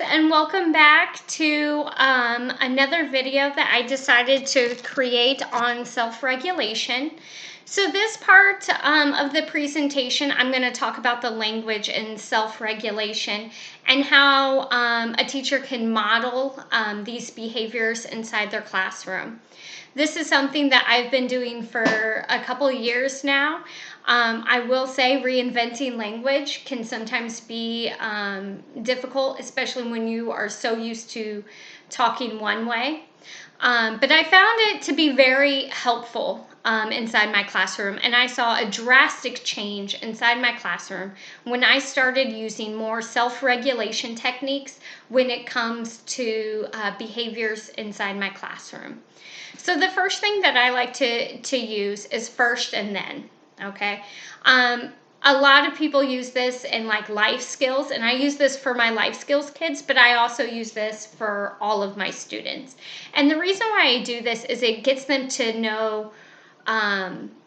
and welcome back to another video that I decided to create on self-regulation. So this part of the presentation, I'm going to talk about the language in self-regulation and how a teacher can model these behaviors inside their classroom. This is something that I've been doing for a couple of years now. I will say reinventing language can sometimes be difficult, especially when you are so used to talking one way. But I found it to be very helpful inside my classroom, and I saw a drastic change inside my classroom when I started using more self-regulation techniques when it comes to behaviors inside my classroom. So the first thing that I like to use is first and then. Okay. A lot of people use this in like life skills, and I use this for my life skills kids, but I also use this for all of my students. And the reason why I do this is it gets them to know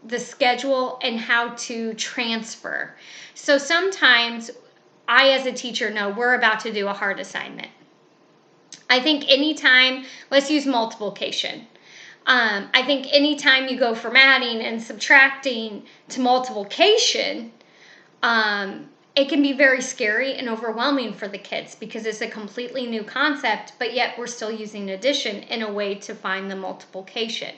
the schedule and how to transfer. So sometimes I, as a teacher, know we're about to do a hard assignment. I think anytime, let's use multiplication. I think anytime you go from adding and subtracting to multiplication, it can be very scary and overwhelming for the kids because it's a completely new concept, but yet we're still using addition in a way to find the multiplication.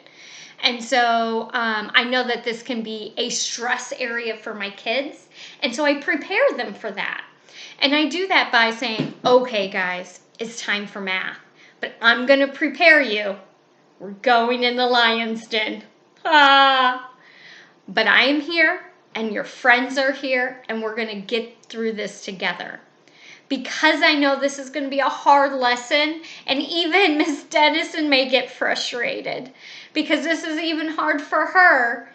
And so I know that this can be a stress area for my kids, and so I prepare them for that. And I do that by saying, okay, guys, it's time for math, but I'm going to prepare you. We're going in the lion's den. But I am here, and your friends are here, and we're going to get through this together. Because I know this is going to be a hard lesson, and even Miss Dennison may get frustrated because this is even hard for her,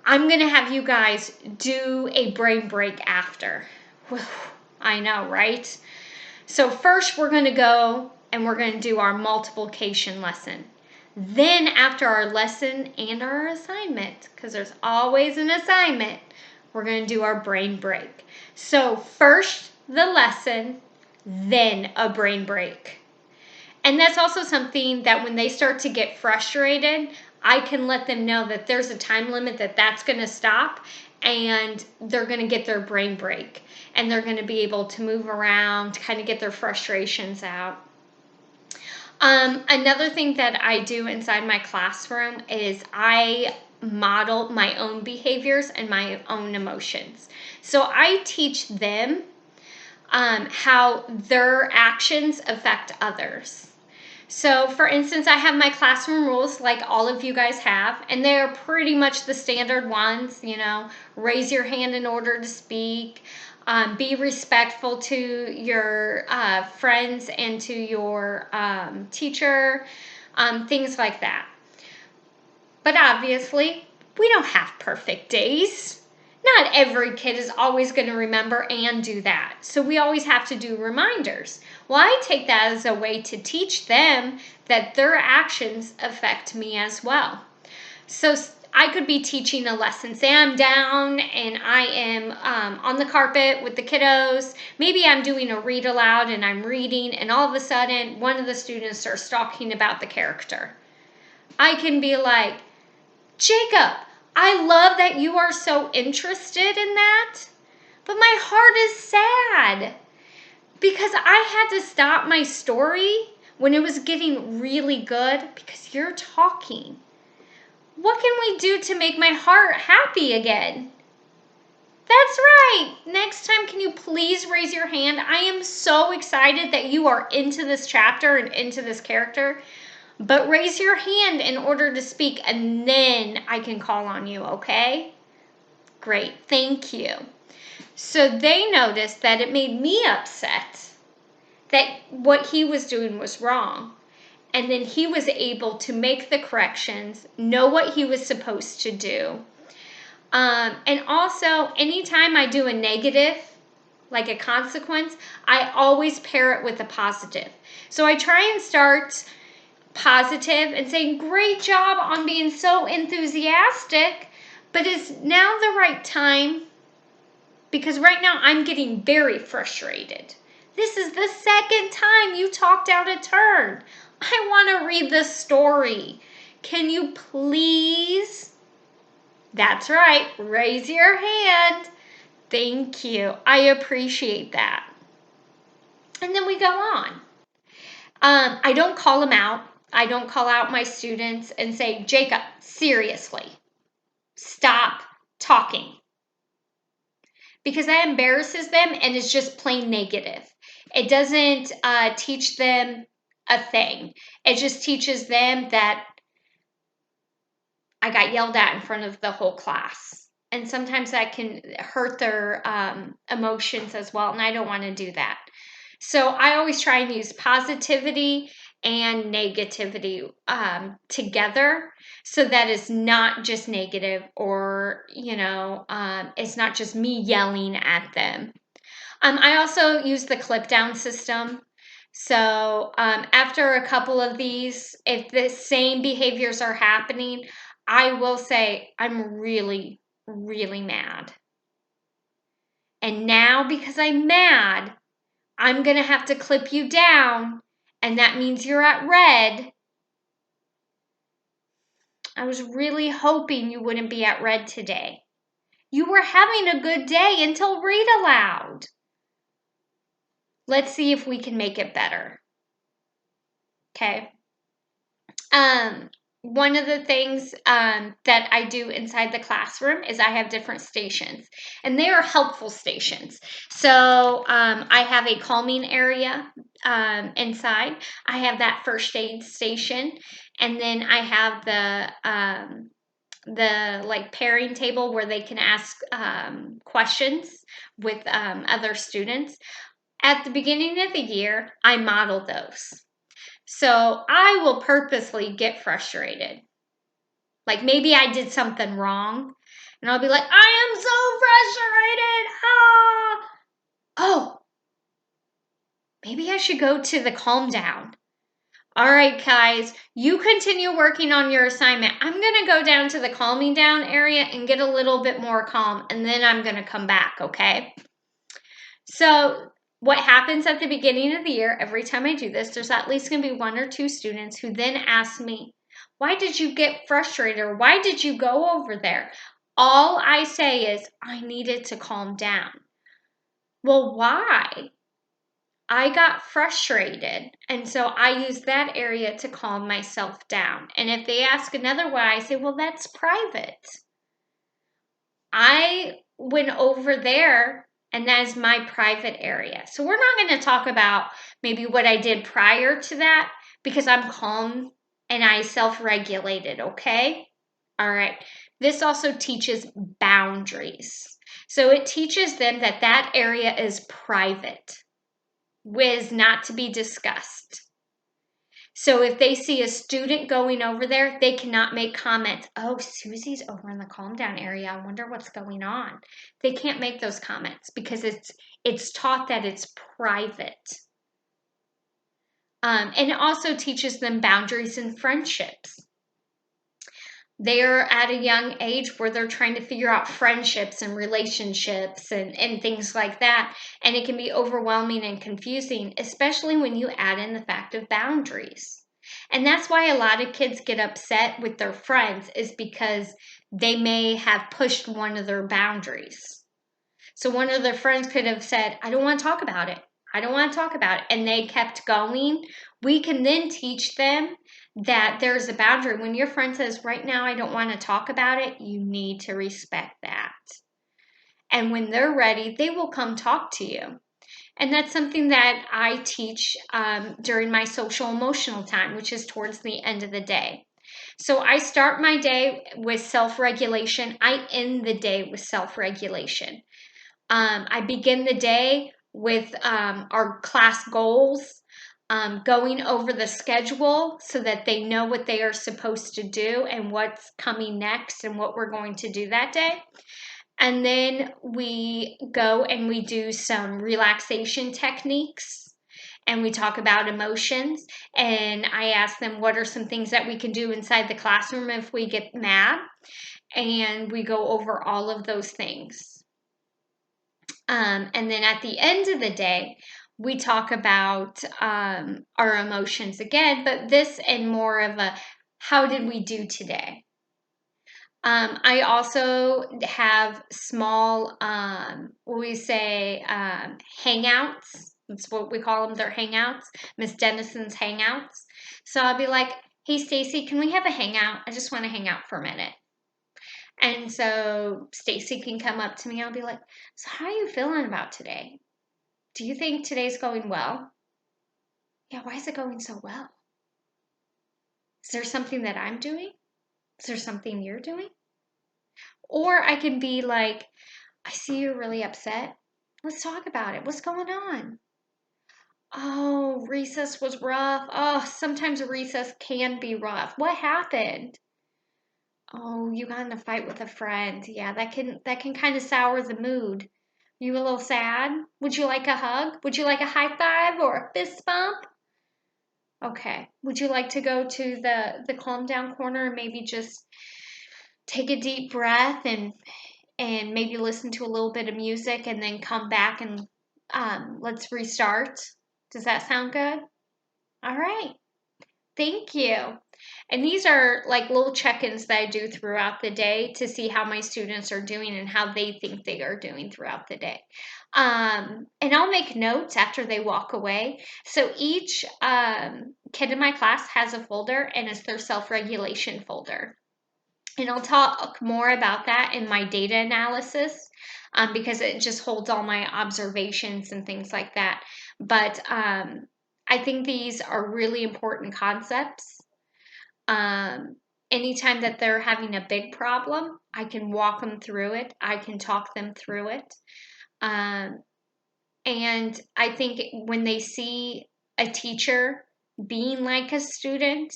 I'm going to have you guys do a brain break after. Whew, I know, right? So first we're going to go and we're going to do our multiplication lesson. Then after our lesson and our assignment, because there's always an assignment, we're going to do our brain break. So first the lesson, then a brain break. And that's also something that when they start to get frustrated, I can let them know that there's a time limit that's going to stop, and they're going to get their brain break. And they're going to be able to move around, kind of get their frustrations out. Another thing that I do inside my classroom is I model my own behaviors and my own emotions. So I teach them how their actions affect others. So for instance, I have my classroom rules like all of you guys have, and they're pretty much the standard ones, raise your hand in order to speak, be respectful to your friends and to your teacher, things like that. But obviously, we don't have perfect days. Not every kid is always going to remember and do that. So we always have to do reminders. Well, I take that as a way to teach them that their actions affect me as well. So I could be teaching a lesson. Say I'm down and I am on the carpet with the kiddos. Maybe I'm doing a read aloud and I'm reading, and all of a sudden one of the students starts talking about the character. I can be like, Jacob, I love that you are so interested in that, but my heart is sad because I had to stop my story when it was getting really good because you're talking. What can we do to make my heart happy again? That's right. Next time, can you please raise your hand? I am so excited that you are into this chapter and into this character. But raise your hand in order to speak, and then I can call on you, okay? Great, thank you. So they noticed that it made me upset that what he was doing was wrong. And then he was able to make the corrections, know what he was supposed to do. And also, anytime I do a negative, like a consequence, I always pair it with a positive. So I try and start positive and saying, great job on being so enthusiastic, but is now the right time? Because right now I'm getting very frustrated. This is the second time you talked out a turn. I want to read the story. Can you please? That's right. Raise your hand. Thank you. I appreciate that. And then we go on. I don't call them out. I don't call out my students and say, Jacob, seriously, stop talking. Because that embarrasses them and it's just plain negative. It doesn't teach them a thing. It just teaches them that I got yelled at in front of the whole class. And sometimes that can hurt their emotions as well. And I don't want to do that. So I always try and use positivity and negativity together, so that it's not just negative, or, it's not just me yelling at them. I also use the clip down system. So after a couple of these, if the same behaviors are happening, I will say, I'm really, really mad. And now, because I'm mad, I'm going to have to clip you down, and that means you're at red. I was really hoping you wouldn't be at red today. You were having a good day until read aloud. Let's see if we can make it better. Okay. One of the things that I do inside the classroom is I have different stations, and they are helpful stations. So I have a calming area inside. I have that first aid station, and then I have the like pairing table where they can ask questions with other students. At the beginning of the year, I model those. So I will purposely get frustrated. Like maybe I did something wrong, and I'll be like, I am so frustrated. Oh, maybe I should go to the calm down. All right, guys, you continue working on your assignment. I'm going to go down to the calming down area and get a little bit more calm, and then I'm going to come back, okay? So what happens at the beginning of the year, every time I do this, there's at least going to be 1 or 2 students who then ask me, why did you get frustrated? Or why did you go over there? All I say is, I needed to calm down. Well, why? I got frustrated, and so I use that area to calm myself down. And if they ask another why, I say, well, that's private. I went over there, and that is my private area. So we're not going to talk about maybe what I did prior to that, because I'm calm and I self-regulated, okay? All right. This also teaches boundaries. So it teaches them that that area is private, is not to be discussed. So if they see a student going over there, they cannot make comments. Oh, Susie's over in the calm down area. I wonder what's going on. They can't make those comments because it's taught that it's private. And it also teaches them boundaries in friendships. They're at a young age where they're trying to figure out friendships and relationships and things like that. And it can be overwhelming and confusing, especially when you add in the fact of boundaries. And that's why a lot of kids get upset with their friends, is because they may have pushed one of their boundaries. So one of their friends could have said, I don't want to talk about it. I don't want to talk about it. And they kept going. We can then teach them that there's a boundary. When your friend says, right now, I don't want to talk about it, you need to respect that. And when they're ready, they will come talk to you. And that's something that I teach during my social emotional time, which is towards the end of the day. So I start my day with self-regulation. I end the day with self-regulation. I begin the day with our class goals, going over the schedule so that they know what they are supposed to do and what's coming next and what we're going to do that day. And then we go and we do some relaxation techniques, and we talk about emotions. And I ask them, what are some things that we can do inside the classroom if we get mad? And we go over all of those things. And then at the end of the day, we talk about our emotions again, but this and more of a how did we do today? I also have small, we say hangouts. That's what we call them. They're hangouts, Miss Dennison's hangouts. So I'll be like, hey, Stacy, can we have a hangout? I just want to hang out for a minute. And so Stacy can come up to me. I'll be like, so how are you feeling about today? Do you think today's going well? Yeah, why is it going so well? Is there something that I'm doing? Is there something you're doing? Or I can be like, I see you're really upset. Let's talk about it. What's going on? Oh, recess was rough. Oh, sometimes recess can be rough. What happened? Oh, you got in a fight with a friend. Yeah, that can kind of sour the mood. You a little sad? Would you like a hug? Would you like a high five or a fist bump? Okay. Would you like to go to the calm down corner and maybe just take a deep breath and maybe listen to a little bit of music and then come back and let's restart. Does that sound good? All right. Thank you. And these are like little check-ins that I do throughout the day to see how my students are doing and how they think they are doing throughout the day. And I'll make notes after they walk away. So each kid in my class has a folder and it's their self-regulation folder. And I'll talk more about that in my data analysis because it just holds all my observations and things like that. But I think these are really important concepts. Anytime that they're having a big problem, I can walk them through it. I can talk them through it. And I think when they see a teacher being like a student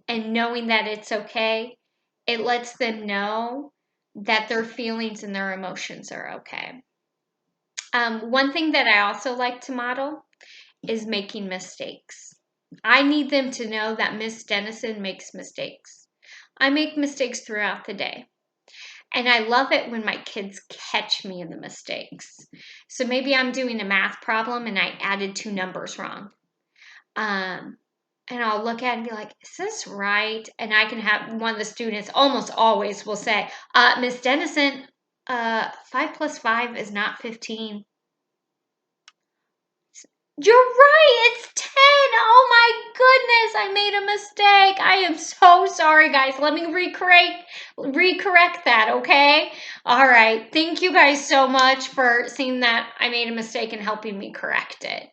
and knowing that it's okay, it lets them know that their feelings and their emotions are okay. One thing that I also like to model is making mistakes. I need them to know that Miss Dennison makes mistakes. I make mistakes throughout the day. And I love it when my kids catch me in the mistakes. So maybe I'm doing a math problem and I added 2 numbers wrong. And I'll look at it and be like, is this right? And I can have one of the students almost always will say, Miss Dennison, 5 plus 5 is not 15. You're right, it's 10. Oh my goodness, I made a mistake. I am so sorry, guys. Let me recorrect that, okay? All right. Thank you guys so much for seeing that I made a mistake and helping me correct it.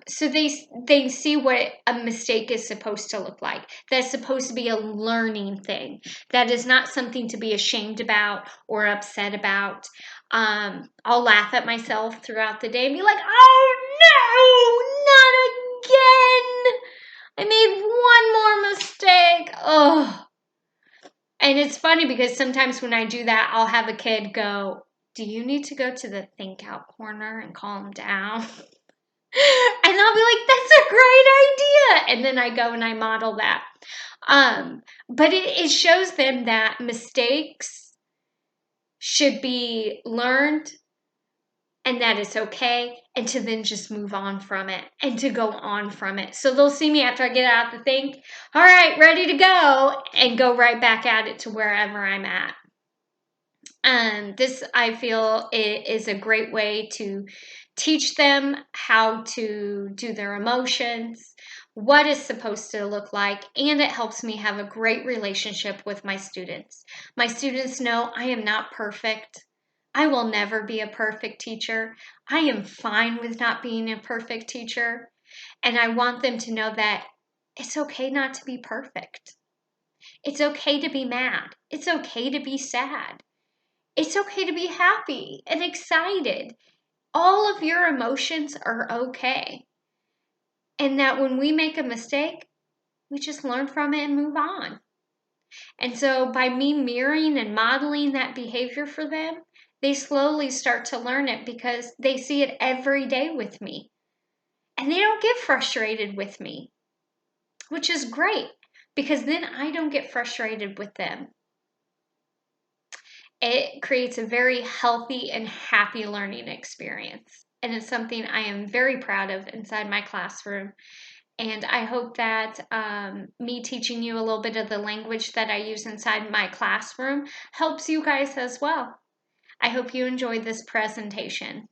So they see what a mistake is supposed to look like. That's supposed to be a learning thing. That is not something to be ashamed about or upset about. I'll laugh at myself throughout the day and be like, oh no, not again. I made one more mistake. Oh. And it's funny because sometimes when I do that, I'll have a kid go, do you need to go to the think out corner and calm down? And I'll be like, that's a great idea. And then I go and I model that. But it shows them that mistakes should be learned and that it's okay, and to then just move on from it and to go on from it. So they'll see me after I get out the think, all right, ready to go, and go right back at it to wherever I'm at. This, I feel, is a great way to teach them how to do their emotions, what is supposed to look like, and it helps me have a great relationship with my students. My students know I am not perfect. I will never be a perfect teacher. I am fine with not being a perfect teacher. And I want them to know that it's okay not to be perfect. It's okay to be mad. It's okay to be sad. It's okay to be happy and excited. All of your emotions are okay. And that when we make a mistake, we just learn from it and move on. And so by me mirroring and modeling that behavior for them, they slowly start to learn it because they see it every day with me. And they don't get frustrated with me, which is great because then I don't get frustrated with them. It creates a very healthy and happy learning experience. and it's something I am very proud of inside my classroom. And I hope that me teaching you a little bit of the language that I use inside my classroom helps you guys as well. I hope you enjoyed this presentation.